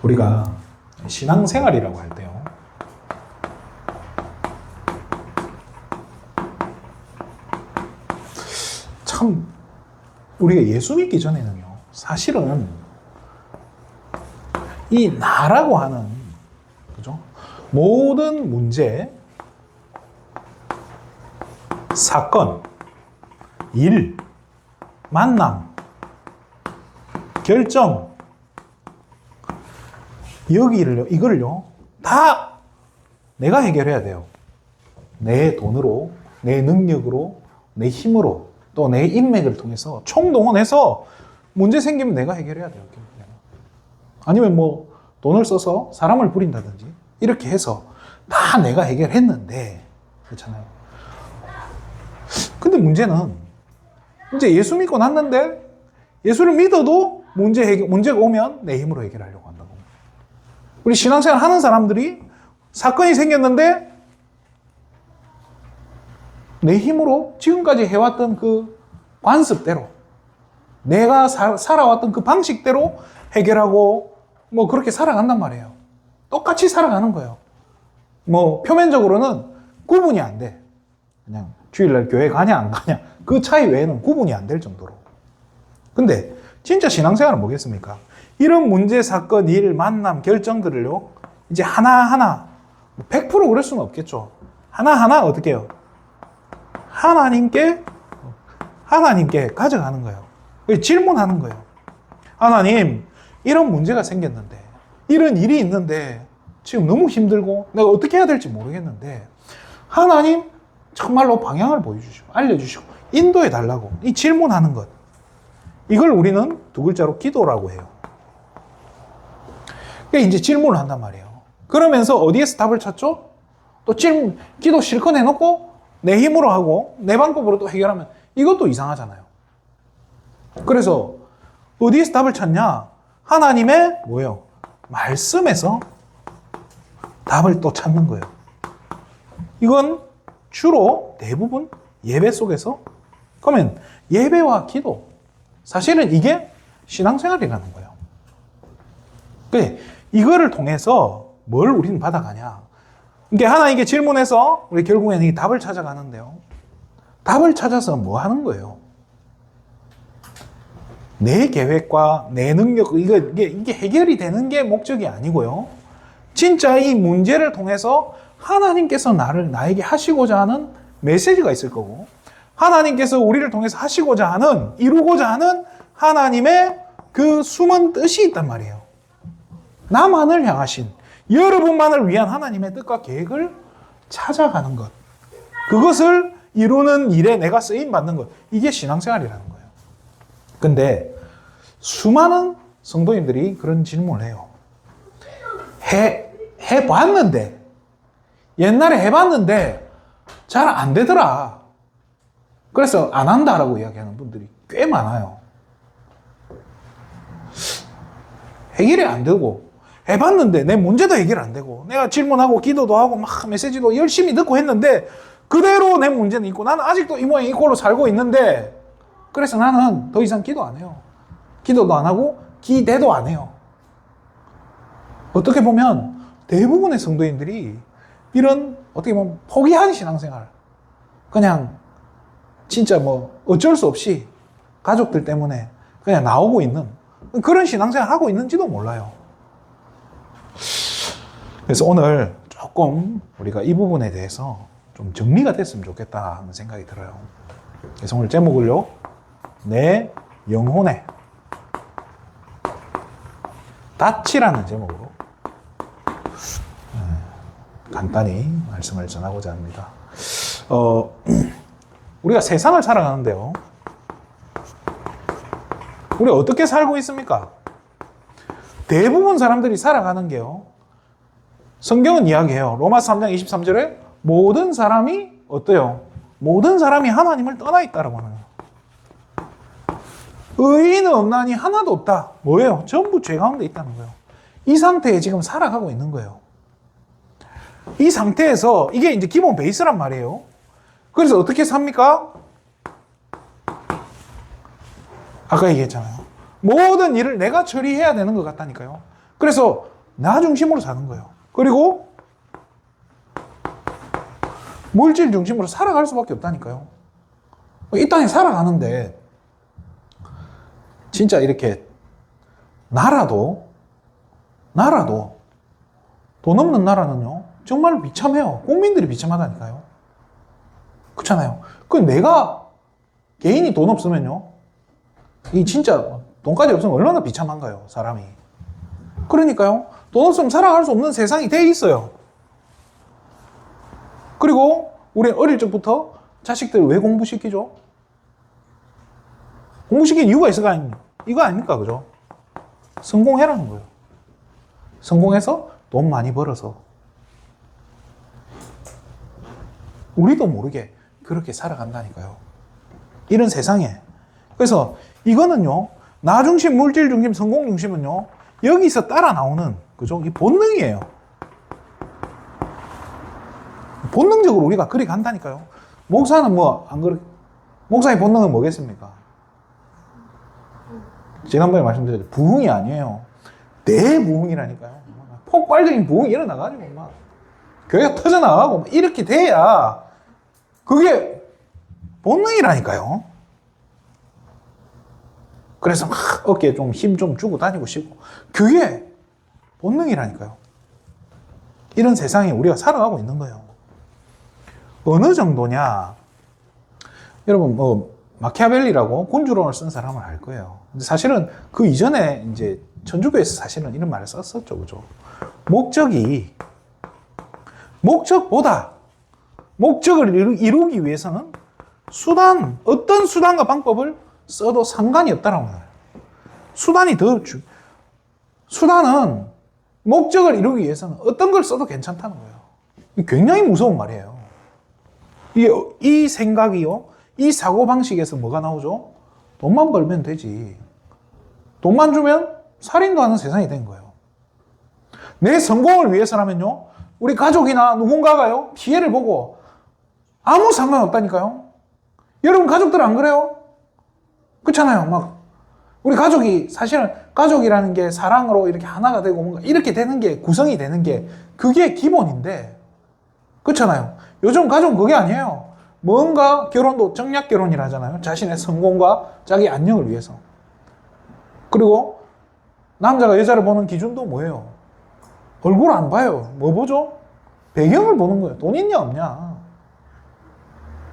우리가 신앙생활이라고 할 때요, 참 우리가 예수 믿기 전에는요, 사실은 이 나라고 하는, 그죠? 모든 문제, 사건, 일, 만남, 결정, 이걸요, 다 내가 해결해야 돼요. 내 돈으로, 내 능력으로, 내 힘으로, 또 내 인맥을 통해서 총동원해서 문제 생기면 내가 해결해야 돼요. 아니면 뭐 돈을 써서 사람을 부린다든지 이렇게 해서 다 내가 해결했는데, 그렇잖아요. 근데 문제는 이제 예수 믿고 났는데 예수를 믿어도 문제가 오면 내 힘으로 해결하려고 한다고. 우리 신앙생활 하는 사람들이 사건이 생겼는데 내 힘으로 지금까지 해왔던 그 관습대로, 내가 살아왔던 그 방식대로 해결하고 뭐 그렇게 살아간단 말이에요. 똑같이 살아가는 거예요. 뭐 표면적으로는 구분이 안 돼. 그냥 주일날 교회 가냐 안 가냐 그 차이 외에는 구분이 안 될 정도로. 근데 진짜 신앙생활은 뭐겠습니까? 이런 문제, 사건, 일, 만남, 결정들을요, 이제 하나하나 100% 그럴 수는 없겠죠. 하나하나 어떻게 해요? 하나님께 가져가는 거예요. 질문하는 거예요. 하나님, 이런 문제가 생겼는데, 이런 일이 있는데 지금 너무 힘들고 내가 어떻게 해야 될지 모르겠는데 하나님 정말로 방향을 보여주시고 알려주시고 인도해 달라고, 이 질문하는 것, 이걸 우리는 두 글자로 기도라고 해요. 그러니까 이제 질문을 한단 말이에요. 그러면서 어디에서 답을 찾죠? 또 기도 실컷 해놓고 내 힘으로 하고 내 방법으로 또 해결하면 이것도 이상하잖아요. 그래서 어디에서 답을 찾냐? 하나님의 뭐예요? 말씀에서 답을 또 찾는 거예요. 이건 주로 대부분 예배 속에서, 그러면 예배와 기도, 사실은 이게 신앙생활이라는 거예요. 그래, 이거를 통해서 뭘 우리는 받아가냐? 이게 하나님께 질문해서 우리 결국에는 이 답을 찾아가는데요. 답을 찾아서 뭐 하는 거예요? 내 계획과 내 능력, 이게 해결이 되는 게 목적이 아니고요. 진짜 이 문제를 통해서 하나님께서 나에게 하시고자 하는 메시지가 있을 거고, 하나님께서 우리를 통해서 하시고자 하는, 이루고자 하는 하나님의 그 숨은 뜻이 있단 말이에요. 나만을 향하신, 여러분만을 위한 하나님의 뜻과 계획을 찾아가는 것, 그것을 이루는 일에 내가 쓰임받는 것, 이게 신앙생활이라는 거예요. 근데 수많은 성도님들이 그런 질문을 해요. 해봤는데, 옛날에 해봤는데 잘 안 되더라. 그래서 안 한다라고 이야기하는 분들이 꽤 많아요. 해결이 안 되고, 해봤는데 내 문제도 해결 안 되고, 내가 질문하고 기도도 하고 막 메시지도 열심히 듣고 했는데 그대로 내 문제는 있고 나는 아직도 이 모양 이 꼴로 살고 있는데, 그래서 나는 더 이상 기도 안 해요. 기도도 안 하고 기대도 안 해요. 어떻게 보면 대부분의 성도인들이 이런, 어떻게 보면 포기한 신앙생활, 그냥 진짜 뭐 어쩔 수 없이 가족들 때문에 그냥 나오고 있는 그런 신앙생활 하고 있는지도 몰라요. 그래서 오늘 조금 우리가 이 부분에 대해서 좀 정리가 됐으면 좋겠다 하는 생각이 들어요. 그래서 오늘 제목을요, 내 영혼의 닻이라는 제목으로 간단히 말씀을 전하고자 합니다. 우리가 세상을 살아가는데요, 우리 어떻게 살고 있습니까? 대부분 사람들이 살아가는 게요, 성경은 이야기해요. 로마서 3장 23절에 모든 사람이 어때요? 모든 사람이 하나님을 떠나 있다라고 하는 거예요. 의인은 없나니 하나도 없다. 뭐예요? 전부 죄 가운데 있다는 거예요. 이 상태에 지금 살아가고 있는 거예요. 이 상태에서 이게 이제 기본 베이스란 말이에요. 그래서 어떻게 삽니까? 아까 얘기했잖아요. 모든 일을 내가 처리해야 되는 것 같다니까요. 그래서 나 중심으로 사는 거예요. 그리고 물질 중심으로 살아갈 수밖에 없다니까요. 이 땅에 살아가는데 진짜 이렇게 나라도 돈 없는 나라는요 정말 비참해요. 국민들이 비참하다니까요. 그렇잖아요. 그 내가 개인이 돈 없으면요 이 진짜 돈까지 없으면 얼마나 비참한가요 사람이. 그러니까요 돈 없으면 살아갈 수 없는 세상이 돼 있어요. 그리고 우리 어릴 적부터 자식들 왜 공부시키죠? 공부시킨 이유가 있을 거 아닙니까? 이거 아닙니까? 그죠? 성공해라는 거예요. 성공해서 돈 많이 벌어서 우리도 모르게 그렇게 살아간다니까요. 이런 세상에. 그래서 이거는요 나 중심, 물질 중심, 성공 중심은요 여기서 따라 나오는 그죠? 이 본능이에요. 본능적으로 우리가 그리 간다니까요. 목사는 뭐 안 그렇게 목사의 본능은 뭐겠습니까? 지난번에 말씀드렸죠. 부흥이 아니에요. 대부흥이라니까요. 폭발적인 부흥이 일어나가지고 막 교회가 터져나가고 막 이렇게 돼야 그게 본능이라니까요. 그래서 막 어깨에 좀 힘 좀 주고 다니고 싶고 그게 본능이라니까요. 이런 세상에 우리가 살아가고 있는 거예요. 어느 정도냐? 여러분 뭐 마키아벨리라고 군주론을 쓴 사람은 알 거예요. 근데 사실은 그 이전에 이제 천주교에서 사실은 이런 말을 썼었죠, 그죠? 목적보다 목적을 이루기 위해서는 어떤 수단과 방법을 써도 상관이 없다라고 해요. 수단은 목적을 이루기 위해서는 어떤 걸 써도 괜찮다는 거예요. 굉장히 무서운 말이에요. 이 생각이요, 이 사고방식에서 뭐가 나오죠? 돈만 벌면 되지. 돈만 주면 살인도 하는 세상이 된 거예요. 내 성공을 위해서라면요, 우리 가족이나 누군가가요, 피해를 보고 아무 상관없다니까요. 여러분 가족들 안 그래요? 그렇잖아요. 막 우리 가족이 사실은 가족이라는 게 사랑으로 이렇게 하나가 되고 뭔가 이렇게 되는 게 구성이 되는 게 그게 기본인데 그렇잖아요. 요즘 가족은 그게 아니에요. 뭔가 결혼도 정략 결혼이라 하잖아요. 자신의 성공과 자기 안녕을 위해서. 그리고 남자가 여자를 보는 기준도 뭐예요? 얼굴 안 봐요. 뭐 보죠? 배경을 보는 거예요. 돈 있냐 없냐.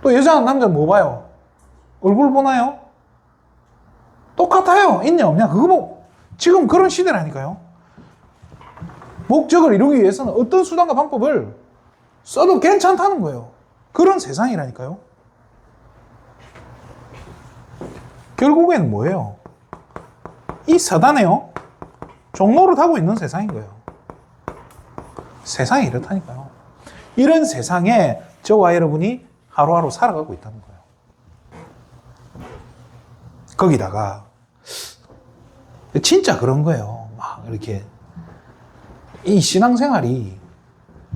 또 여자는 남자는 뭐 봐요? 얼굴 보나요? 똑같아요. 있냐 없냐. 그거 뭐 지금 그런 시대라니까요. 목적을 이루기 위해서는 어떤 수단과 방법을 써도 괜찮다는 거예요. 그런 세상이라니까요. 결국에는 뭐예요? 이 사단에요, 종로를 타고 있는 세상인 거예요. 세상이 이렇다니까요. 이런 세상에 저와 여러분이 하루하루 살아가고 있다는 거예요. 거기다가 진짜 그런 거예요. 막 이렇게 이 신앙생활이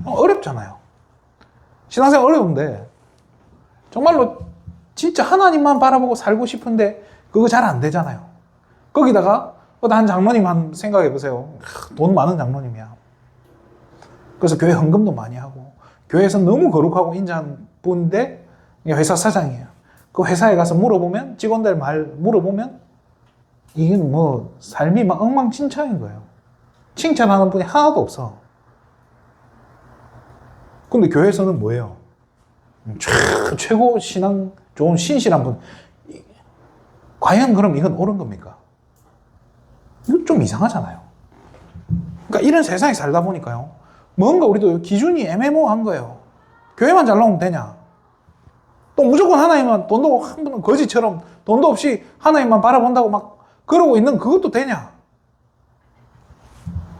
어렵잖아요. 신앙생활 어려운데 정말로 진짜 하나님만 바라보고 살고 싶은데 그거 잘 안 되잖아요. 거기다가 한 장로님 한 생각해 보세요. 돈 많은 장로님이야. 그래서 교회 헌금도 많이 하고 교회에서 너무 거룩하고 인자한 분인데 회사 사장이에요. 그 회사에 가서 물어보면 직원들 말 물어보면 이게 뭐 삶이 막 엉망진창인 거예요. 칭찬하는 분이 하나도 없어. 근데 교회에서는 뭐예요? 최고 신앙 좋은 신실한 분. 과연 그럼 이건 옳은 겁니까? 이거 좀 이상하잖아요. 그러니까 이런 세상에 살다 보니까요. 뭔가 우리도 기준이 애매모호한 거예요. 교회만 잘 나오면 되냐? 또 무조건 하나님만 돈도 한 번은 거지처럼 돈도 없이 하나님만 바라본다고 막 그러고 있는 그것도 되냐?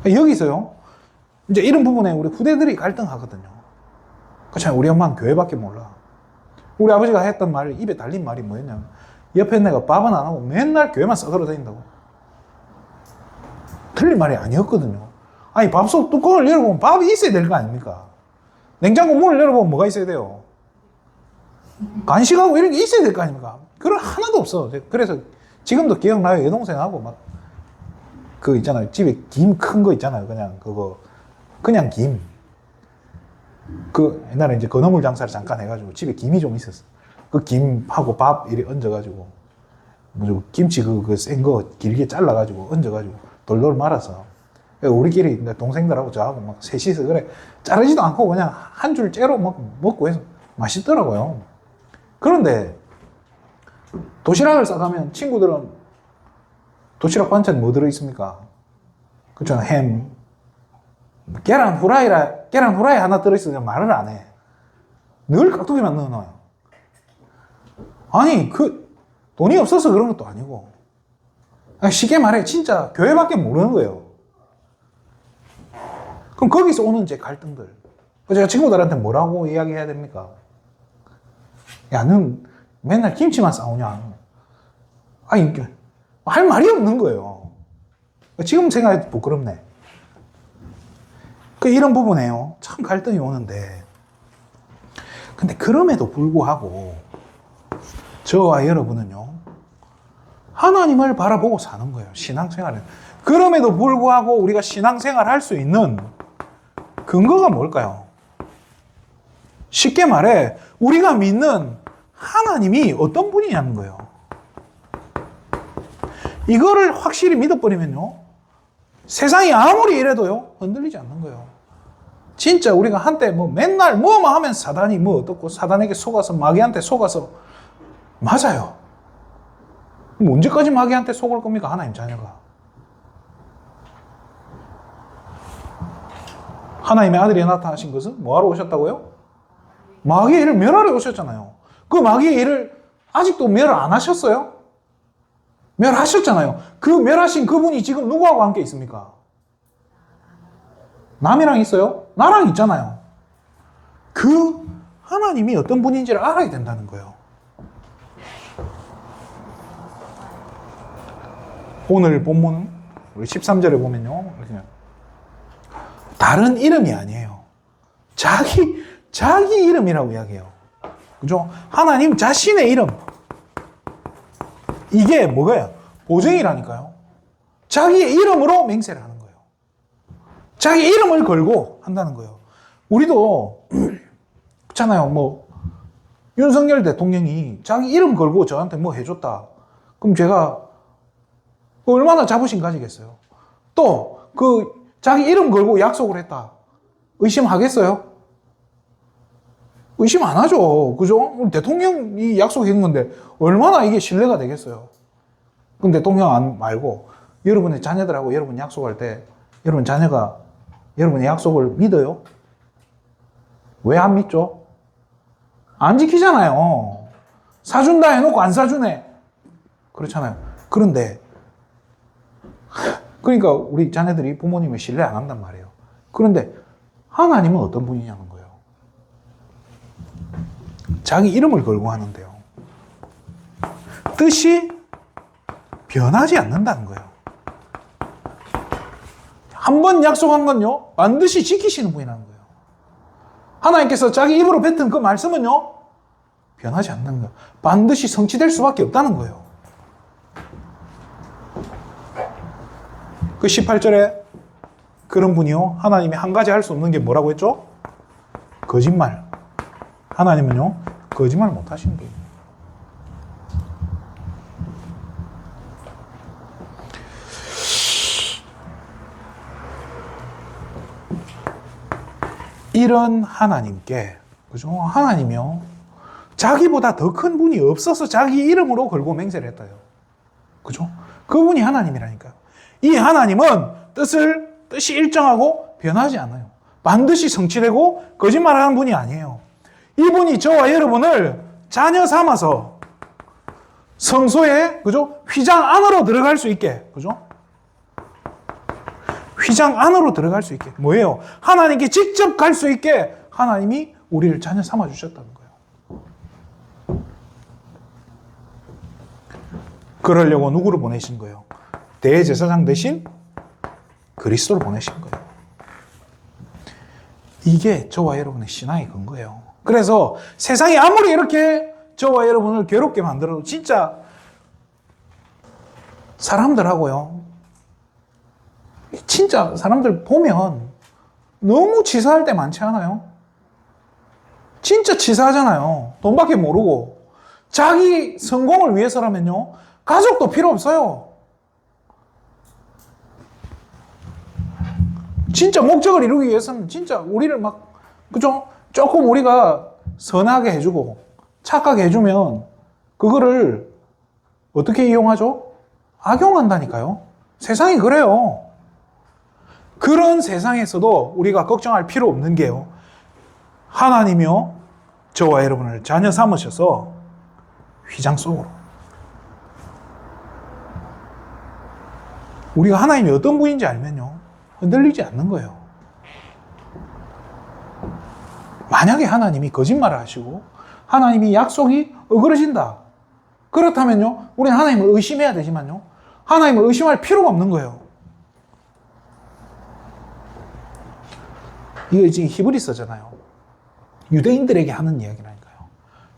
여기서요. 이제 이런 부분에 우리 후대들이 갈등하거든요. 그렇잖아요. 우리 엄마는 교회밖에 몰라. 우리 아버지가 했던 말, 입에 달린 말이 뭐였냐면 옆에 내가 밥은 안 하고 맨날 교회만 싸들어 다닌다고. 틀린 말이 아니었거든요. 아니 밥솥 뚜껑을 열어보면 밥이 있어야 될 거 아닙니까? 냉장고 문을 열어보면 뭐가 있어야 돼요? 간식하고 이런 게 있어야 될 거 아닙니까? 그런 하나도 없어. 그래서 지금도 기억나요. 여동생하고 막 그 있잖아요. 집에 김 큰 거 있잖아요. 그냥 그거, 그냥 김. 그 옛날에 이제 건어물 장사를 잠깐 해가지고 집에 김이 좀 있었어. 그 김하고 밥 이렇게 얹어가지고, 뭐 김치 그 센 거 길게 잘라가지고 얹어가지고 돌돌 말아서. 우리끼리 동생들하고 저하고 막 셋이서 그래. 자르지도 않고 그냥 한 줄 째로 먹고 해서 맛있더라고요. 그런데 도시락을 싸가면 친구들은 도시락 반찬 뭐 들어있습니까? 그렇죠. 햄, 계란 후라이 하나 들어있으면 말을 안 해. 늘 깍두기만 넣어놔요. 아니, 돈이 없어서 그런 것도 아니고. 쉽게 말해, 진짜 교회밖에 모르는 거예요. 그럼 거기서 오는 제 갈등들. 제가 친구들한테 뭐라고 이야기해야 됩니까? 야, 넌 맨날 김치만 싸우냐? 아니, 할 말이 없는 거예요. 지금 생각해도 부끄럽네. 이런 부분에요. 참 갈등이 오는데. 근데 그럼에도 불구하고, 저와 여러분은요, 하나님을 바라보고 사는 거예요. 신앙생활은. 그럼에도 불구하고 우리가 신앙생활 할 수 있는 근거가 뭘까요? 쉽게 말해, 우리가 믿는 하나님이 어떤 분이냐는 거예요. 이거를 확실히 믿어버리면요, 세상이 아무리 이래도요, 흔들리지 않는 거예요. 진짜 우리가 한때 맨날 뭐만 하면 사단이 어떻고, 사단에게 속아서, 마귀한테 속아서, 맞아요. 언제까지 마귀한테 속을 겁니까? 하나님 자녀가. 하나님의 아들이 나타나신 것은 뭐하러 오셨다고요? 마귀의 일을 멸하러 오셨잖아요. 그 마귀의 일을 아직도 멸 안 하셨어요? 멸하셨잖아요. 그 멸하신 그분이 지금 누구하고 함께 있습니까? 남이랑 있어요? 나랑 있잖아요. 그 하나님이 어떤 분인지를 알아야 된다는 거예요. 오늘 본문 우리 13절에 보면요, 다른 이름이 아니에요. 자기 이름이라고 이야기해요. 그죠? 하나님 자신의 이름. 이게 뭐가요? 보증이라니까요. 자기의 이름으로 맹세를 하는 거예요. 자기 이름을 걸고 한다는 거예요. 우리도 그렇잖아요. 윤석열 대통령이 자기 이름 걸고 저한테 뭐 해줬다. 그럼 제가 얼마나 자부심 가지겠어요? 또 자기 이름 걸고 약속을 했다. 의심하겠어요? 의심 안 하죠. 그죠? 대통령이 약속한 건데 얼마나 이게 신뢰가 되겠어요? 그럼 대통령 말고 여러분의 자녀들하고 여러분 약속할 때 여러분 자녀가 여러분의 약속을 믿어요? 왜 안 믿죠? 안 지키잖아요. 사준다 해놓고 안 사주네. 그렇잖아요. 그런데 그러니까 우리 자녀들이 부모님을 신뢰 안 한단 말이에요. 그런데 하나님은 어떤 분이냐는 거예요. 자기 이름을 걸고 하는데요, 뜻이 변하지 않는다는 거예요. 한 번 약속한 건요, 반드시 지키시는 분이라는 거예요. 하나님께서 자기 입으로 뱉은 그 말씀은요, 변하지 않는 거예요. 반드시 성취될 수밖에 없다는 거예요. 그 18절에 그런 분이요, 하나님이 한 가지 할 수 없는 게 뭐라고 했죠? 거짓말. 하나님은요, 거짓말 못 하시는 분이에요. 이런 하나님께, 그죠? 하나님이요, 자기보다 더 큰 분이 없어서 자기 이름으로 걸고 맹세를 했다요. 그죠? 그분이 하나님이라니까요. 이 하나님은 뜻이 일정하고 변하지 않아요. 반드시 성취되고 거짓말하는 분이 아니에요. 이분이 저와 여러분을 자녀 삼아서 성소에, 그죠? 휘장 안으로 들어갈 수 있게, 그죠? 휘장 안으로 들어갈 수 있게. 뭐예요? 하나님께 직접 갈 수 있게 하나님이 우리를 자녀 삼아 주셨다는 거예요. 그러려고 누구를 보내신 거예요? 대제사장 대신 그리스도를 보내신 거예요. 이게 저와 여러분의 신앙의 근거예요. 그래서 세상이 아무리 이렇게 저와 여러분을 괴롭게 만들어도 진짜 사람들하고요, 진짜 사람들 보면 너무 치사할 때 많지 않아요? 진짜 치사하잖아요. 돈밖에 모르고. 자기 성공을 위해서라면요, 가족도 필요 없어요. 진짜 목적을 이루기 위해서는 진짜 우리를 막, 그죠? 조금 우리가 선하게 해주고 착하게 해주면 그거를 어떻게 이용하죠? 악용한다니까요. 세상이 그래요. 그런 세상에서도 우리가 걱정할 필요 없는 게요, 하나님이요, 저와 여러분을 자녀 삼으셔서 휘장 속으로, 우리가 하나님이 어떤 분인지 알면요, 흔들리지 않는 거예요. 만약에 하나님이 거짓말을 하시고 하나님이 약속이 어그러진다, 그렇다면요, 우리는 하나님을 의심해야 되지만요, 하나님을 의심할 필요가 없는 거예요. 이게 지금 히브리서잖아요. 유대인들에게 하는 이야기라니까요.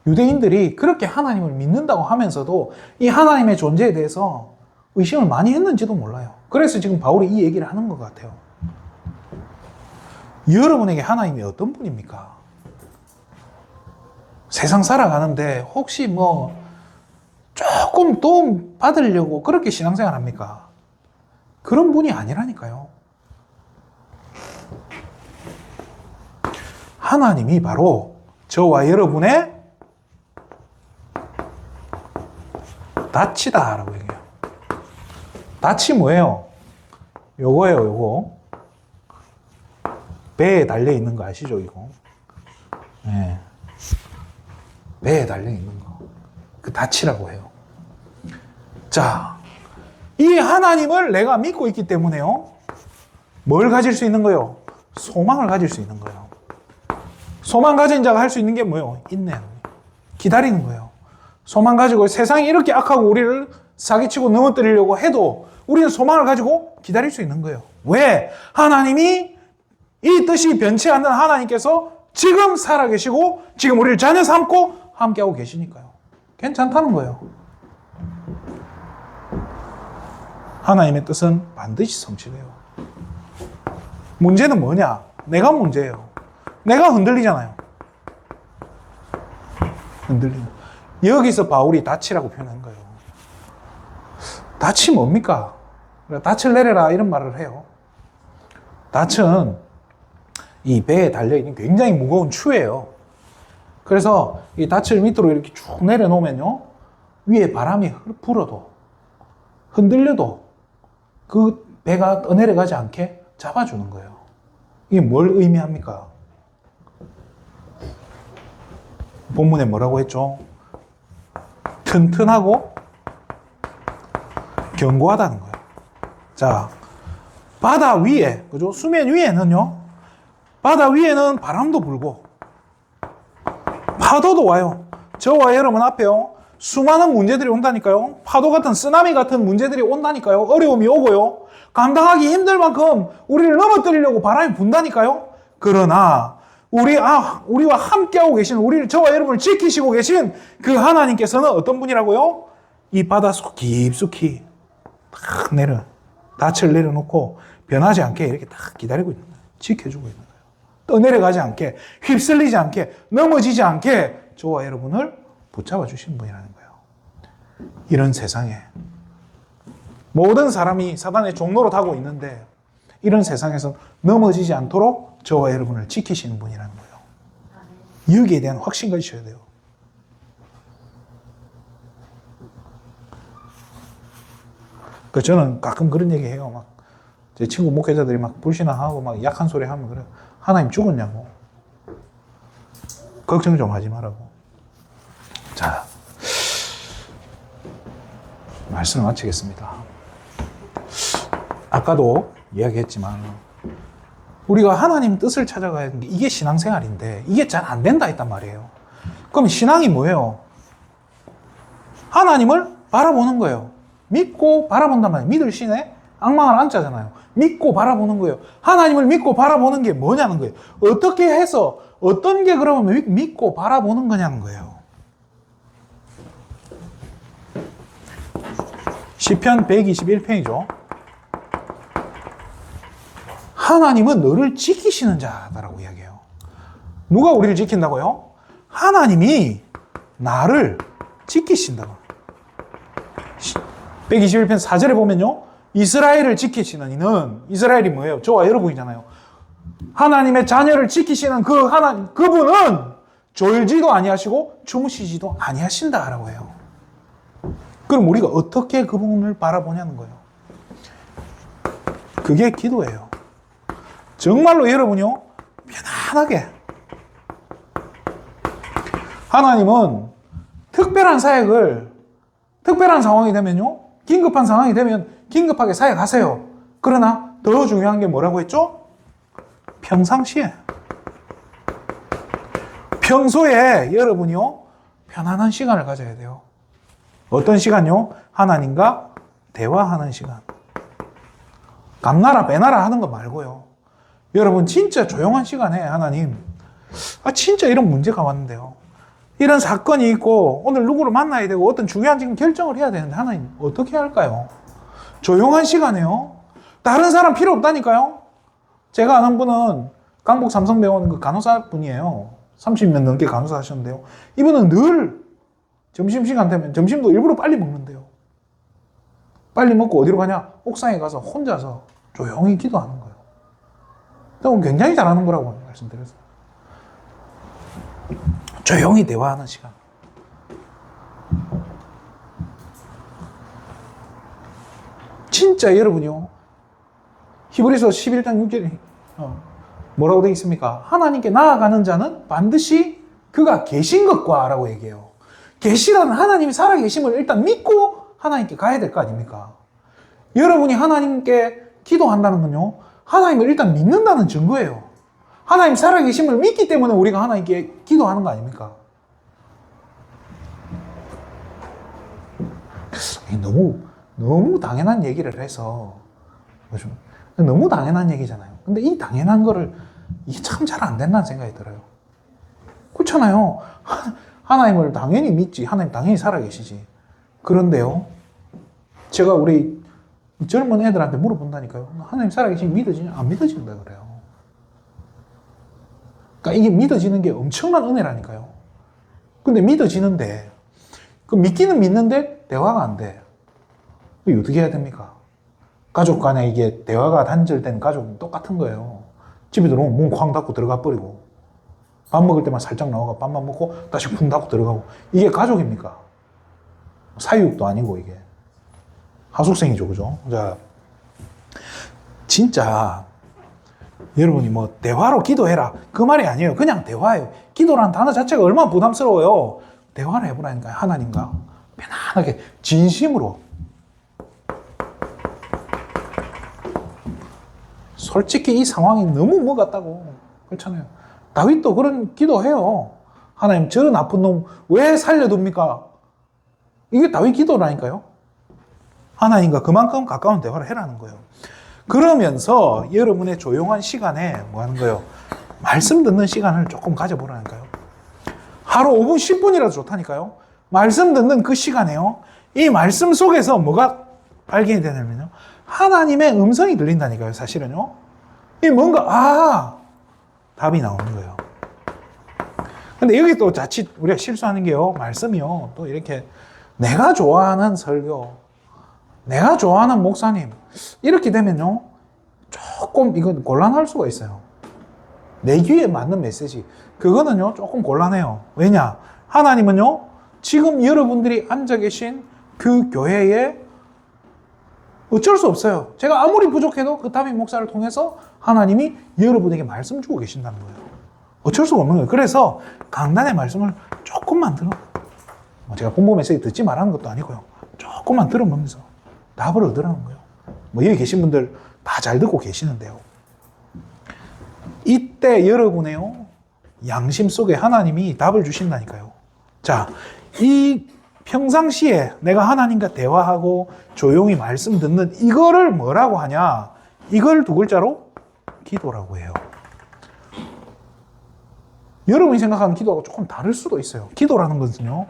유대인들이 그렇게 하나님을 믿는다고 하면서도 이 하나님의 존재에 대해서 의심을 많이 했는지도 몰라요. 그래서 지금 바울이 이 얘기를 하는 것 같아요. 여러분에게 하나님이 어떤 분입니까? 세상 살아가는데 혹시 뭐 조금 도움 받으려고 그렇게 신앙생활 합니까? 그런 분이 아니라니까요. 하나님이 바로 저와 여러분의 닻이다라고 얘기해요. 닻이 뭐예요? 요거예요, 요거. 배에 달려 있는 거 아시죠, 이거? 네. 배에 달려 있는 거. 그 닻이라고 해요. 자, 이 하나님을 내가 믿고 있기 때문에요, 뭘 가질 수 있는 거예요? 소망을 가질 수 있는 거예요. 소망 가진 자가 할 수 있는 게 뭐예요? 인내하는 거예요. 기다리는 거예요. 소망 가지고 세상이 이렇게 악하고 우리를 사기치고 넘어뜨리려고 해도 우리는 소망을 가지고 기다릴 수 있는 거예요. 왜? 하나님이 이 뜻이 변치 않는 하나님께서 지금 살아계시고 지금 우리를 자녀 삼고 함께하고 계시니까요. 괜찮다는 거예요. 하나님의 뜻은 반드시 성취돼요. 문제는 뭐냐? 내가 문제예요. 내가 흔들리잖아요. 흔들리는. 여기서 바울이 닻이라고 표현한 거예요. 닻이 뭡니까? 닻을 내려라 이런 말을 해요. 닻은 이 배에 달려있는 굉장히 무거운 추예요. 그래서 이 닻을 밑으로 이렇게 쭉 내려놓으면요, 위에 바람이 불어도 흔들려도 그 배가 떠내려가지 않게 잡아주는 거예요. 이게 뭘 의미합니까? 본문에 뭐라고 했죠? 튼튼하고 견고하다는 거예요. 자, 바다 위에, 그죠? 수면 위에는요, 바다 위에는 바람도 불고 파도도 와요. 저와 여러분 앞에요, 수많은 문제들이 온다니까요. 파도 같은, 쓰나미 같은 문제들이 온다니까요. 어려움이 오고요. 감당하기 힘들 만큼 우리를 넘어뜨리려고 바람이 분다니까요. 그러나 우리와 함께하고 계신, 저와 여러분을 지키시고 계신 그 하나님께서는 어떤 분이라고요? 이 바닷속 깊숙이 딱 닻을 내려놓고 변하지 않게 이렇게 딱 기다리고 있는 거예요. 지켜주고 있는 거예요. 떠내려가지 않게, 휩쓸리지 않게, 넘어지지 않게 저와 여러분을 붙잡아 주신 분이라는 거예요. 이런 세상에 모든 사람이 사단의 종로로 타고 있는데, 이런 세상에서 넘어지지 않도록 저와 여러분을 지키시는 분이라는 거예요. 여기에 대한 확신 가지셔야 돼요. 저는 가끔 그런 얘기 해요. 막 제 친구 목회자들이 막 불신앙하고 막 약한 소리 하면 그래요. 하나님 죽었냐고. 걱정 좀 하지 말라고. 자, 말씀을 마치겠습니다. 아까도 이야기했지만 우리가 하나님 뜻을 찾아가야 하는 게 이게 신앙생활인데 이게 잘 안 된다 했단 말이에요. 그럼 신앙이 뭐예요? 하나님을 바라보는 거예요. 믿고 바라본단 말이에요. 믿을 신에 악망을 안자잖아요. 믿고 바라보는 거예요. 하나님을 믿고 바라보는 게 뭐냐는 거예요. 어떻게 해서 어떤 게 그러면 믿고 바라보는 거냐는 거예요. 시편 121편이죠. 하나님은 너를 지키시는 자다라고 이야기해요. 누가 우리를 지킨다고요? 하나님이 나를 지키신다고. 121편 4절에 보면요. 이스라엘을 지키시는 이는, 이스라엘이 뭐예요? 저와 여러분이잖아요. 하나님의 자녀를 지키시는 그분은 졸지도 아니하시고 주무시지도 아니하신다라고 해요. 그럼 우리가 어떻게 그분을 바라보냐는 거예요. 그게 기도예요. 정말로 여러분요, 편안하게. 하나님은 특별한 사역을, 특별한 상황이 되면요, 긴급한 상황이 되면 긴급하게 사역하세요. 그러나 더 중요한 게 뭐라고 했죠? 평상시에. 평소에 여러분이요, 편안한 시간을 가져야 돼요. 어떤 시간요? 하나님과 대화하는 시간. 감나라 빼나라 하는 거 말고요. 여러분 진짜 조용한 시간에 하나님, 진짜 이런 문제가 왔는데요. 이런 사건이 있고 오늘 누구를 만나야 되고 어떤 중요한 지금 결정을 해야 되는데 하나님 어떻게 할까요? 조용한 시간에요. 다른 사람 필요 없다니까요. 제가 아는 분은 강북 삼성병원 그 간호사 분이에요. 30년 넘게 간호사 하셨는데요. 이분은 늘 점심시간 되면 점심도 일부러 빨리 먹는데요. 빨리 먹고 어디로 가냐? 옥상에 가서 혼자서 조용히 기도하는 거예요. 굉장히 잘하는 거라고 말씀드렸어요. 조용히 대화하는 시간. 진짜 여러분이요. 히브리서 11장 6절에 뭐라고 되어 있습니까? 하나님께 나아가는 자는 반드시 그가 계신 것과 라고 얘기해요. 계시라는 하나님이 살아계심을 일단 믿고 하나님께 가야 될 거 아닙니까? 여러분이 하나님께 기도한다는 건요, 하나님을 일단 믿는다는 증거예요. 하나님 살아계심을 믿기 때문에 우리가 하나님께 기도하는 거 아닙니까? 너무 당연한 얘기를 해서, 너무 당연한 얘기잖아요. 근데 이 당연한 거를, 이게 참 잘 안 된다는 생각이 들어요. 그렇잖아요. 하나님을 당연히 믿지. 하나님 당연히 살아계시지. 그런데요, 제가 우리 젊은 애들한테 물어본다니까요. 하나님 살아계시면 믿어지냐? 안 믿어진다 그래요. 그러니까 이게 믿어지는 게 엄청난 은혜라니까요. 근데 믿어지는데, 그 믿기는 믿는데 대화가 안 돼. 이거 어떻게 해야 됩니까? 가족 간에 이게 대화가 단절된 가족은 똑같은 거예요. 집에 들어오면 문 쾅 닫고 들어가 버리고, 밥 먹을 때만 살짝 나와가 밥만 먹고 다시 문 닫고 들어가고. 이게 가족입니까? 사육도 아니고 이게 하숙생이죠, 그죠? 자, 진짜 여러분이 뭐 대화로 기도해라 그 말이 아니에요. 그냥 대화예요. 기도라는 단어 자체가 얼마나 부담스러워요. 대화를 해보라니까요. 하나님과 편안하게 진심으로. 솔직히 이 상황이 너무 뭐 같다고. 그렇잖아요. 다윗도 그런 기도해요. 하나님 저 나쁜 놈 왜 살려둡니까? 이게 다윗 기도라니까요. 하나님과 그만큼 가까운 대화를 해라는 거예요. 그러면서 여러분의 조용한 시간에 뭐 하는 거예요? 말씀 듣는 시간을 조금 가져보라니까요. 하루 5분, 10분이라도 좋다니까요. 말씀 듣는 그 시간에요. 이 말씀 속에서 뭐가 발견이 되냐면요. 하나님의 음성이 들린다니까요, 사실은요. 이 뭔가, 답이 나오는 거예요. 근데 여기 또 자칫 우리가 실수하는 게요, 말씀이요. 또 이렇게 내가 좋아하는 설교, 내가 좋아하는 목사님, 이렇게 되면요, 조금 이건 곤란할 수가 있어요. 내 귀에 맞는 메시지, 그거는요, 조금 곤란해요. 왜냐? 하나님은요, 지금 여러분들이 앉아 계신 그 교회에 어쩔 수 없어요. 제가 아무리 부족해도 그 담임 목사를 통해서 하나님이 여러분에게 말씀 주고 계신다는 거예요. 어쩔 수가 없는 거예요. 그래서 강단의 말씀을 조금만 들어. 제가 본부 메시지 듣지 말라는 것도 아니고요. 조금만 들어보면서 답을 얻으라는 거예요. 여기 계신 분들 다 잘 듣고 계시는데요. 이때 여러분의요, 양심 속에 하나님이 답을 주신다니까요. 자, 이 평상시에 내가 하나님과 대화하고 조용히 말씀 듣는 이거를 뭐라고 하냐? 이걸 두 글자로 기도라고 해요. 여러분이 생각하는 기도하고 조금 다를 수도 있어요. 기도라는 것은요,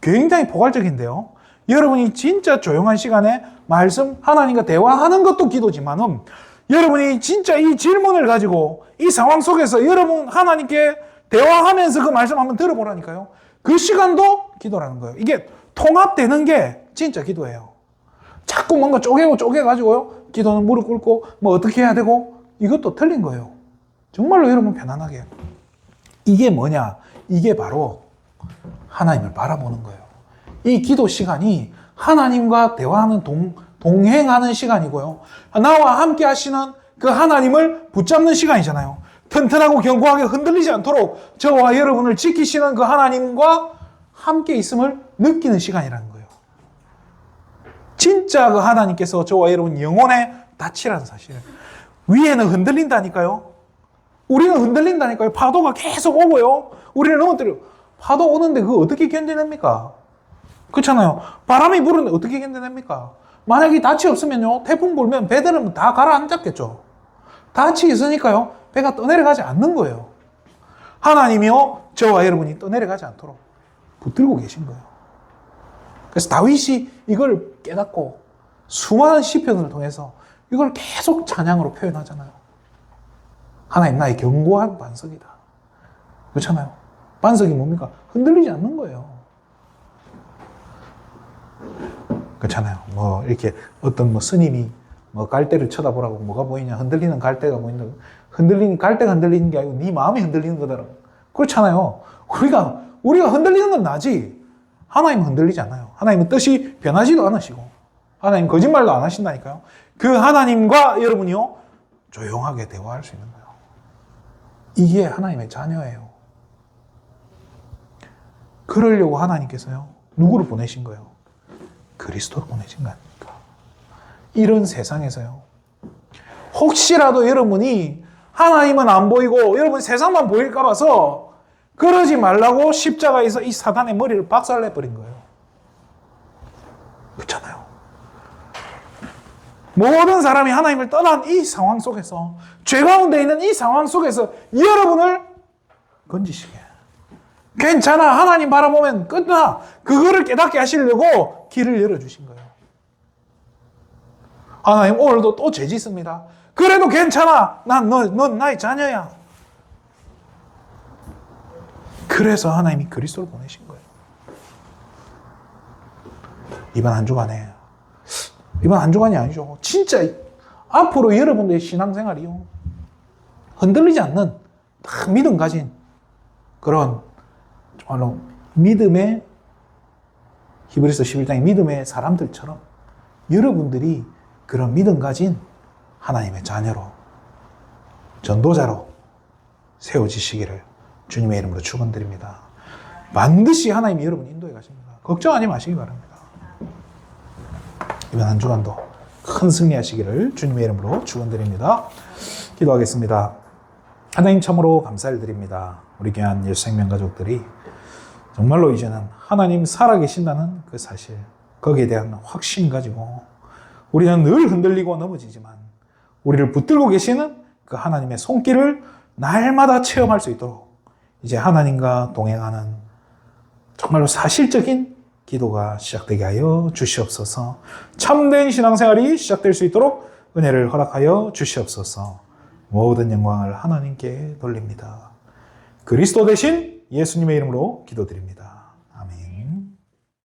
굉장히 포괄적인데요. 여러분이 진짜 조용한 시간에 말씀, 하나님과 대화하는 것도 기도지만은 여러분이 진짜 이 질문을 가지고 이 상황 속에서 여러분 하나님께 대화하면서 그 말씀 한번 들어보라니까요. 그 시간도 기도라는 거예요. 이게 통합되는 게 진짜 기도예요. 자꾸 뭔가 쪼개가지고요. 기도는 무릎 꿇고 뭐 어떻게 해야 되고 이것도 틀린 거예요. 정말로 여러분 편안하게. 이게 뭐냐? 이게 바로 하나님을 바라보는 거예요. 이 기도 시간이 하나님과 대화하는 동행하는 시간이고요. 나와 함께 하시는 그 하나님을 붙잡는 시간이잖아요. 튼튼하고 견고하게 흔들리지 않도록 저와 여러분을 지키시는 그 하나님과 함께 있음을 느끼는 시간이라는 거예요. 진짜 그 하나님께서 저와 여러분 영혼의 닻이라는 사실. 위에는 흔들린다니까요. 우리는 흔들린다니까요. 파도가 계속 오고요. 우리를 넘어뜨려. 파도 오는데 그거 어떻게 견뎌냅니까? 그렇잖아요. 바람이 부르는데 어떻게 견뎌냅니까? 만약에 닻이 없으면요. 태풍 불면 배들은 다 가라앉았겠죠. 닻이 있으니까요. 배가 떠내려가지 않는 거예요. 하나님이요. 저와 여러분이 떠내려가지 않도록 붙들고 계신 거예요. 그래서 다윗이 이걸 깨닫고 수많은 시편을 통해서 이걸 계속 찬양으로 표현하잖아요. 하나님 나의 견고한 반석이다. 그렇잖아요. 반석이 뭡니까? 흔들리지 않는 거예요. 그렇잖아요. 뭐 이렇게 어떤 뭐 스님이 뭐 갈대를 쳐다보라고 뭐가 보이냐? 흔들리는 갈대가 보인다. 갈대가 흔들리는 게 아니고 네 마음이 흔들리는 거더라고. 그렇잖아요. 우리가 흔들리는 건 나지. 하나님은 흔들리지 않아요. 하나님은 뜻이 변하지도 않으시고 하나님 거짓말도 안 하신다니까요. 그 하나님과 여러분이요 조용하게 대화할 수 있는 거예요. 이게 하나님의 자녀예요. 그러려고 하나님께서요 누구를 보내신 거예요? 그리스도를 보내신 거 아닙니까? 이런 세상에서요 혹시라도 여러분이 하나님은 안 보이고 여러분 세상만 보일까 봐서 그러지 말라고 십자가에서 이 사단의 머리를 박살내버린 거예요. 그렇잖아요. 모든 사람이 하나님을 떠난 이 상황 속에서 죄 가운데 있는 이 상황 속에서 여러분을 건지시게 괜찮아 하나님 바라보면 끝나 그거를 깨닫게 하시려고 길을 열어주신 거예요. 하나님 오늘도 또 죄 짓습니다. 그래도 괜찮아 넌 나의 자녀야. 그래서 하나님이 그리스도를 보내신 거예요. 이번 한 주간에 이번 한 주간이 아니죠. 진짜 앞으로 여러분들의 신앙생활이요 흔들리지 않는 딱 믿음 가진 그런 정말로 믿음의 히브리서 11장의 믿음의 사람들처럼 여러분들이 그런 믿음 가진 하나님의 자녀로 전도자로 세워지시기를 주님의 이름으로 축원드립니다. 반드시 하나님이 여러분 인도해 가십니다. 걱정하지 마시기 바랍니다. 이번 한 주간도 큰 승리하시기를 주님의 이름으로 축원드립니다. 기도하겠습니다. 하나님 참으로 감사를 드립니다. 우리 귀한 예수생명 가족들이 정말로 이제는 하나님 살아계신다는 그 사실 거기에 대한 확신 가지고 우리는 늘 흔들리고 넘어지지만 우리를 붙들고 계시는 그 하나님의 손길을 날마다 체험할 수 있도록 이제 하나님과 동행하는 정말로 사실적인 기도가 시작되게 하여 주시옵소서. 참된 신앙생활이 시작될 수 있도록 은혜를 허락하여 주시옵소서. 모든 영광을 하나님께 돌립니다. 그리스도 대신 예수님의 이름으로 기도드립니다.